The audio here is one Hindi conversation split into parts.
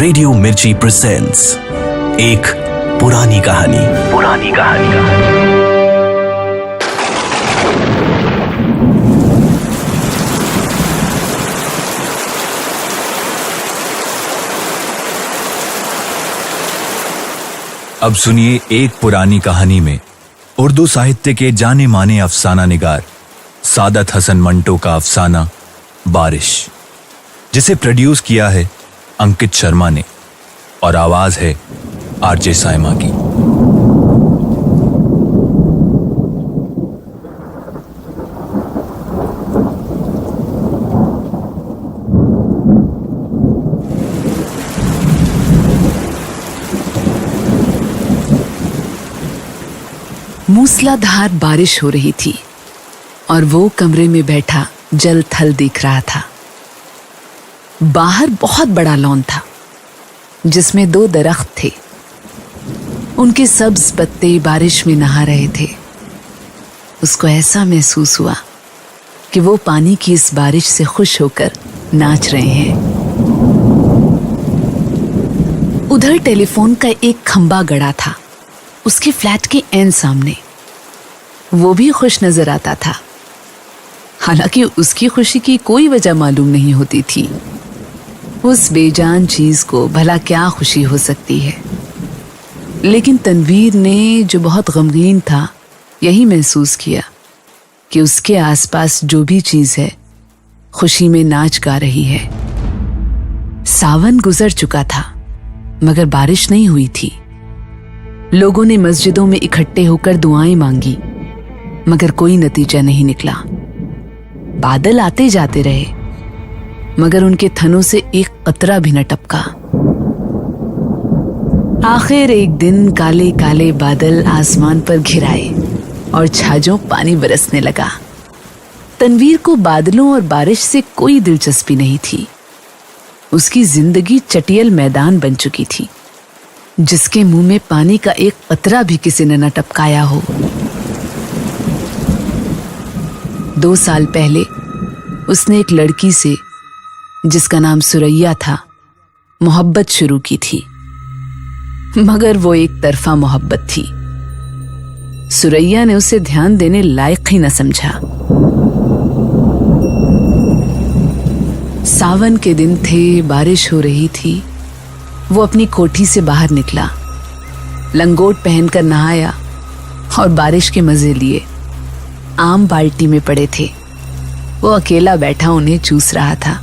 रेडियो मिर्ची प्रेजेंट्स एक पुरानी कहानी। अब सुनिए एक पुरानी कहानी में उर्दू साहित्य के जाने माने अफसाना निगार सादत हसन मंटो का अफसाना बारिश, जिसे प्रोड्यूस किया है अंकित शर्मा ने और आवाज है आरजे साइमा की। मूसलाधार बारिश हो रही थी और वो कमरे में बैठा जल थल देख रहा था। बाहर बहुत बड़ा लॉन था जिसमें 2 दरख्त थे। उनके सब्ज पत्ते बारिश में नहा रहे थे। उसको ऐसा महसूस हुआ कि वो पानी की इस बारिश से खुश होकर नाच रहे हैं। उधर टेलीफोन का एक खंबा गड़ा था उसके फ्लैट के एन सामने। वो भी खुश नजर आता था, हालांकि उसकी खुशी की कोई वजह मालूम नहीं होती थी। उस बेजान चीज को भला क्या खुशी हो सकती है। लेकिन तनवीर ने, जो बहुत गमगीन था, यही महसूस किया कि उसके आसपास जो भी चीज है खुशी में नाच गा रही है। सावन गुजर चुका था मगर बारिश नहीं हुई थी। लोगों ने मस्जिदों में इकट्ठे होकर दुआएं मांगी मगर कोई नतीजा नहीं निकला। बादल आते जाते रहे मगर उनके थनों से एक कतरा भी न टपका। आखिर एक दिन काले काले बादल आसमान पर घिर आए और छाजों पानी बरसने लगा। तनवीर को बादलों और बारिश से कोई दिलचस्पी नहीं थी। उसकी जिंदगी चटियल मैदान बन चुकी थी जिसके मुंह में पानी का एक कतरा भी किसी ने न टपकाया हो। 2 साल पहले उसने एक लड़की से, जिसका नाम सुरैया था, मोहब्बत शुरू की थी मगर वो एक तरफा मोहब्बत थी। सुरैया ने उसे ध्यान देने लायक ही न समझा। सावन के दिन थे, बारिश हो रही थी। वो अपनी कोठी से बाहर निकला, लंगोट पहनकर नहाया और बारिश के मजे लिए। आम बाल्टी में पड़े थे। वो अकेला बैठा उन्हें चूस रहा था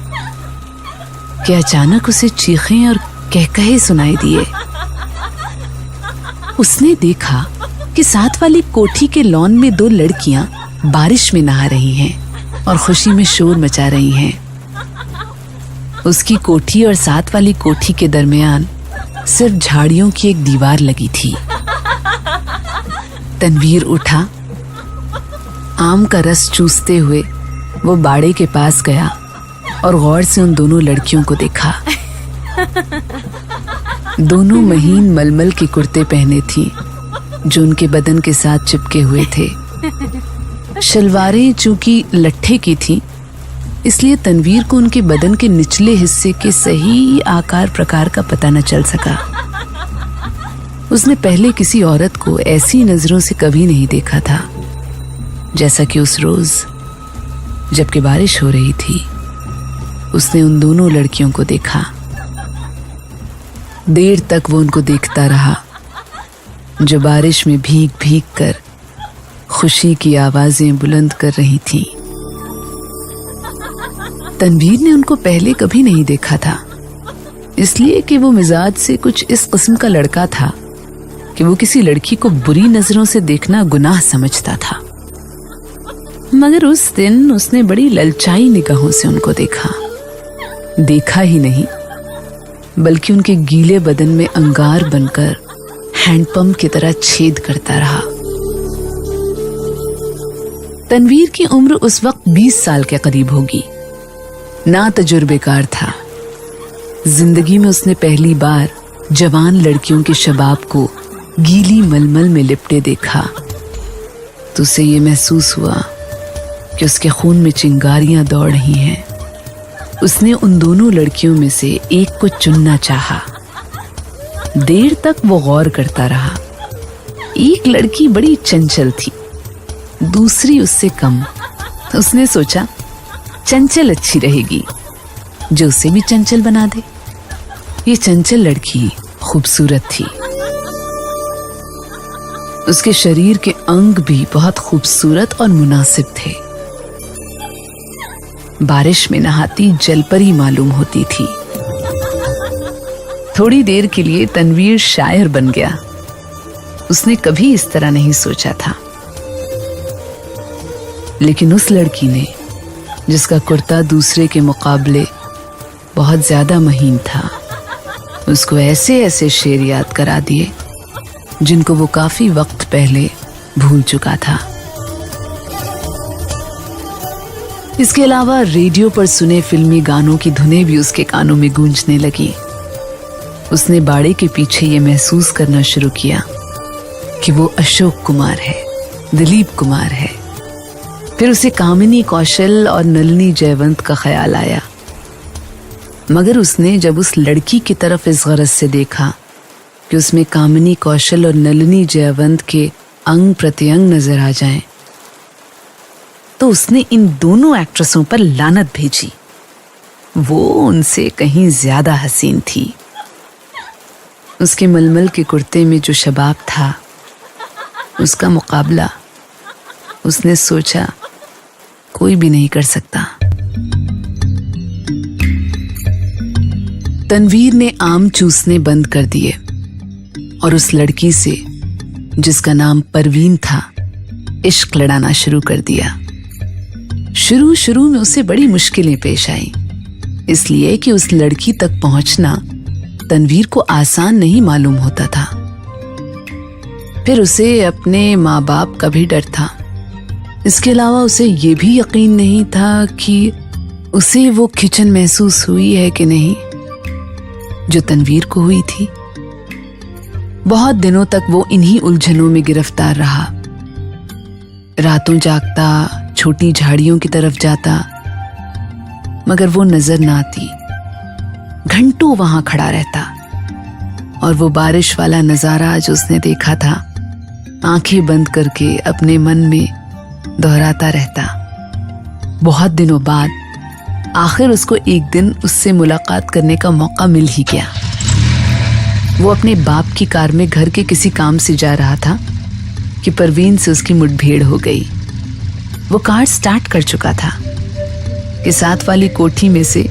कि अचानक उसे चीखें और कहकहे सुनाई दिए। उसने देखा कि साथ वाली कोठी के लॉन में 2 लड़कियां बारिश में नहा रही हैं और खुशी में शोर मचा रही हैं। उसकी कोठी और साथ वाली कोठी के दरमियान सिर्फ झाड़ियों की एक दीवार लगी थी। तनवीर उठा, आम का रस चूसते हुए वो बाड़े के पास गया और गौर से उन दोनों लड़कियों को देखा। दोनों महीन मलमल के कुर्ते पहने थी जो उनके बदन के साथ चिपके हुए थे। शलवारें चूंकि लट्ठे की थी इसलिए तनवीर को उनके बदन के निचले हिस्से के सही आकार प्रकार का पता न चल सका। उसने पहले किसी औरत को ऐसी नजरों से कभी नहीं देखा था जैसा कि उस रोज जबकि बारिश हो रही थी उसने उन दोनों लड़कियों को देखा। देर तक वो उनको देखता रहा जो बारिश में भीग भीग कर खुशी की आवाजें बुलंद कर रही थीं। तनवीर ने उनको पहले कभी नहीं देखा था, इसलिए कि वो मिजाज से कुछ इस किस्म का लड़का था कि वो किसी लड़की को बुरी नजरों से देखना गुनाह समझता था। मगर उस दिन उसने बड़ी ललचाई निगाहों से उनको देखा ही नहीं बल्कि उनके गीले बदन में अंगार बनकर हैंडपंप की तरह छेद करता रहा। तनवीर की उम्र उस वक्त 20 साल के करीब होगी। ना तजुर्बेकार था। जिंदगी में उसने पहली बार जवान लड़कियों के शबाब को गीली मलमल में लिपटे देखा तो उसे ये महसूस हुआ कि उसके खून में चिंगारियां दौड़ रही हैं। उसने उन दोनों लड़कियों में से एक को चुनना चाहा। देर तक वो गौर करता रहा। एक लड़की बड़ी चंचल थी, दूसरी उससे कम। उसने सोचा चंचल अच्छी रहेगी, जो उसे भी चंचल बना दे। ये चंचल लड़की खूबसूरत थी। उसके शरीर के अंग भी बहुत खूबसूरत और मुनासिब थे। बारिश में नहाती जलपरी मालूम होती थी। थोड़ी देर के लिए तनवीर शायर बन गया। उसने कभी इस तरह नहीं सोचा था। लेकिन उस लड़की ने, जिसका कुर्ता दूसरे के मुकाबले बहुत ज्यादा महीन था, उसको ऐसे ऐसे शेर याद करा दिए जिनको वो काफी वक्त पहले भूल चुका था। इसके अलावा रेडियो पर सुने फिल्मी गानों की धुनें भी उसके कानों में गूंजने लगी। उसने बाड़े के पीछे ये महसूस करना शुरू किया कि वो अशोक कुमार है, दिलीप कुमार है। फिर उसे कामिनी कौशल और नलिनी जयवंत का ख्याल आया। मगर उसने जब उस लड़की की तरफ इस गरज से देखा कि उसमें कामिनी कौशल और नलिनी जयवंत के अंग प्रत्यंग नजर आ जाएं, तो उसने इन दोनों एक्ट्रेसों पर लानत भेजी। वो उनसे कहीं ज्यादा हसीन थी। उसके मलमल के कुर्ते में जो शबाब था, उसका मुकाबला उसने सोचा कोई भी नहीं कर सकता। तनवीर ने आम चूसने बंद कर दिए और उस लड़की से, जिसका नाम परवीन था, इश्क लड़ाना शुरू कर दिया। शुरू में उसे बड़ी मुश्किलें पेश आई, इसलिए कि उस लड़की तक पहुंचना तनवीर को आसान नहीं मालूम होता था। फिर उसे अपने माँ बाप का भी डर था। इसके अलावा उसे ये भी यकीन नहीं था कि उसे वो खिंचन महसूस हुई है कि नहीं जो तनवीर को हुई थी। बहुत दिनों तक वो इन्हीं उलझनों में गिरफ्तार रहा। रातों जागता, छोटी झाड़ियों की तरफ जाता, मगर वो नजर ना आती। घंटों वहां खड़ा रहता और वो बारिश वाला नजारा जो उसने देखा था, आंखें बंद करके अपने मन में दोहराता रहता। बहुत दिनों बाद आखिर उसको एक दिन उससे मुलाकात करने का मौका मिल ही गया। वो अपने बाप की कार में घर के किसी काम से जा रहा था कि परवीन से उसकी मुठभेड़ हो गई। वो कार स्टार्ट कर चुका था कि साथ वाली कोठी में से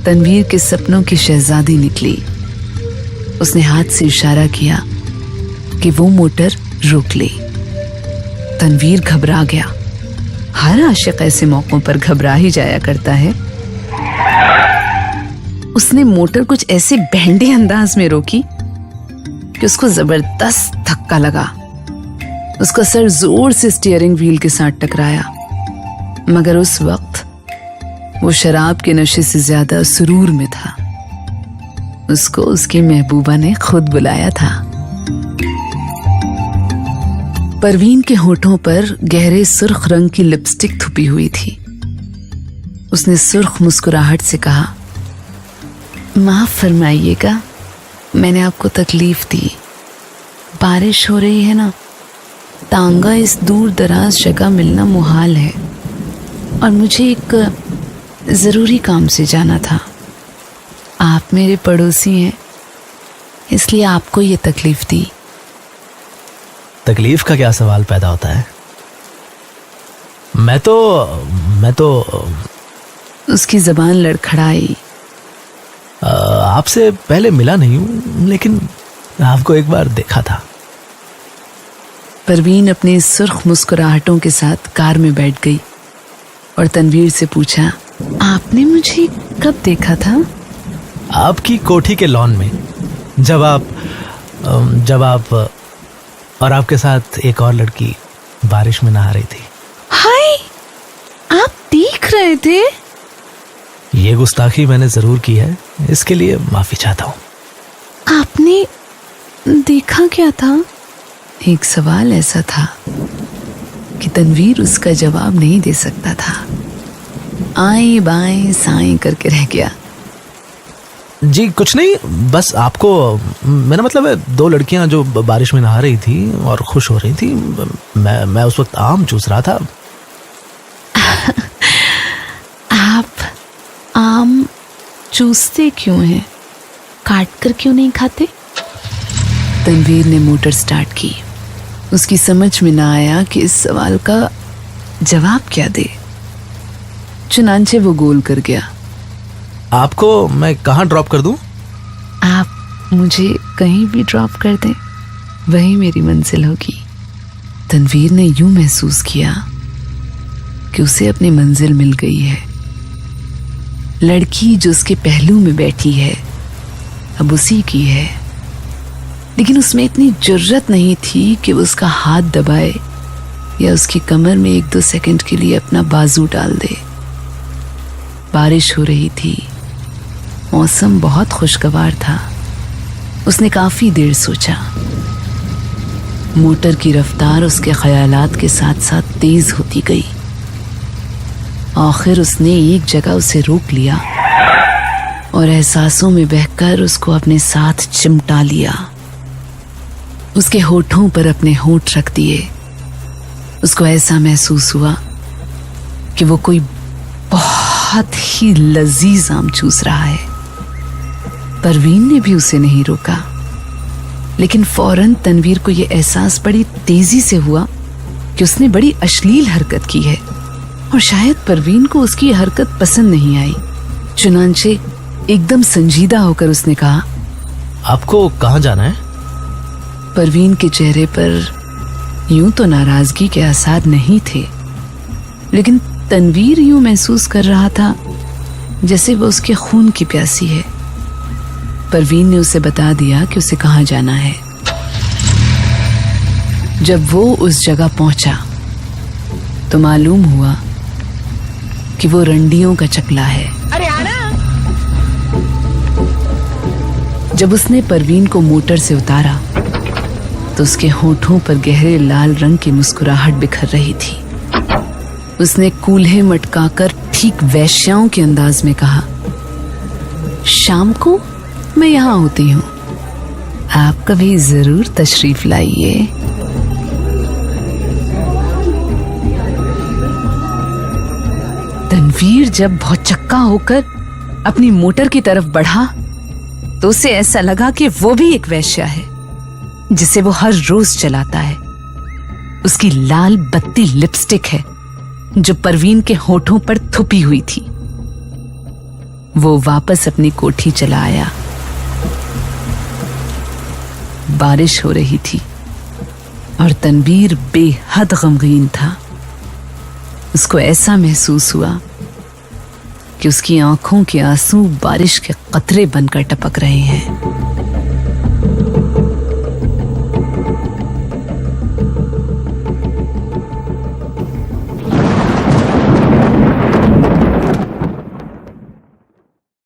तनवीर के सपनों की शहजादी निकली। उसने हाथ से इशारा किया कि वो मोटर रोक ले। तनवीर घबरा गया। हर आशिक ऐसे मौकों पर घबरा ही जाया करता है। उसने मोटर कुछ ऐसे बहंडे अंदाज में रोकी कि उसको जबरदस्त धक्का लगा। उसका सर जोर से स्टीयरिंग व्हील के साथ टकराया, मगर उस वक्त वो शराब के नशे से ज्यादा सुरूर में था। उसको उसकी महबूबा ने खुद बुलाया था। परवीन के होठों पर गहरे सुर्ख रंग की लिपस्टिक थुपी हुई थी। उसने सुर्ख मुस्कुराहट से कहा, माफ फरमाइएगा, मैंने आपको तकलीफ दी। बारिश हो रही है ना, तांगा इस दूर दराज जगह मिलना मुहाल है और मुझे एक जरूरी काम से जाना था। आप मेरे पड़ोसी हैं, इसलिए आपको ये तकलीफ दी। तकलीफ का क्या सवाल पैदा होता है? मैं तो उसकी जबान लड़खड़ाई। आपसे पहले मिला नहीं हूं, लेकिन आपको एक बार देखा था। परवीन अपनी सुर्ख मुस्कुराहटों के साथ कार में बैठ गई और तनवीर से पूछा, आपने मुझे कब देखा था? आपकी कोठी के लॉन में, जब आप और आपके साथ एक और लड़की बारिश में नहा रही थी। हाय, आप देख रहे थे? ये गुस्ताखी मैंने जरूर की है, इसके लिए माफी चाहता हूं। आपने देखा क्या था? एक सवाल ऐसा था कि तनवीर उसका जवाब नहीं दे सकता था। आए बाएं साएं करके रह गया। जी कुछ नहीं, बस आपको, मेरा मतलब है 2 लड़कियां जो बारिश में नहा रही थी और खुश हो रही थी, मैं उस वक्त आम चूस रहा था। आप आम चूसते क्यों हैं? काट कर क्यों नहीं खाते? तनवीर ने मोटर स्टार्ट की। उसकी समझ में ना आया कि इस सवाल का जवाब क्या दे। चुनांचे वो गोल कर गया। आपको मैं कहाँ ड्रॉप कर दूं? आप मुझे कहीं भी ड्रॉप कर दें, वही मेरी मंजिल होगी। तनवीर ने यूं महसूस किया कि उसे अपनी मंजिल मिल गई है। लड़की जो उसके पहलू में बैठी है अब उसी की है, लेकिन उसमें इतनी जुर्रत नहीं थी कि वो उसका हाथ दबाए या उसकी कमर में 1-2 सेकंड के लिए अपना बाजू डाल दे। बारिश हो रही थी, मौसम बहुत खुशगवार था। उसने काफी देर सोचा। मोटर की रफ्तार उसके ख्यालात के साथ साथ तेज होती गई। आखिर उसने एक जगह उसे रोक लिया और एहसासों में बहकर उसको अपने साथ चिमटा लिया। उसके होठों पर अपने होठ रख दिए। उसको ऐसा महसूस हुआ कि वो कोई बहुत ही लजीज आम चूस रहा है। परवीन ने भी उसे नहीं रोका, लेकिन फौरन तनवीर को यह एहसास बड़ी तेजी से हुआ कि उसने बड़ी अश्लील हरकत की है और शायद परवीन को उसकी हरकत पसंद नहीं आई। चुनांचे एकदम संजीदा होकर उसने कहा, आपको कहाँ जाना है? परवीन के चेहरे पर यूं तो नाराजगी के आसार नहीं थे, लेकिन तनवीर यूं महसूस कर रहा था जैसे वो उसके खून की प्यासी है। परवीन ने उसे बता दिया कि उसे कहाँ जाना है। जब वो उस जगह पहुंचा तो मालूम हुआ कि वो रंडियों का चकला है। जब उसने परवीन को मोटर से उतारा तो उसके होठों पर गहरे लाल रंग की मुस्कुराहट बिखर रही थी। उसने कूल्हे मटकाकर ठीक वैश्याओं के अंदाज में कहा, शाम को मैं यहां होती हूं, आप कभी जरूर तशरीफ लाइए। तनवीर जब भौचक्का होकर अपनी मोटर की तरफ बढ़ा तो उसे ऐसा लगा कि वो भी एक वेश्या है जिसे वो हर रोज चलाता है। उसकी लाल बत्ती लिपस्टिक है जो परवीन के होठों पर थुपी हुई थी। वो वापस अपनी कोठी चला आया। बारिश हो रही थी और तनवीर बेहद गमगीन था। उसको ऐसा महसूस हुआ कि उसकी आंखों के आंसू बारिश के कतरे बनकर टपक रहे हैं।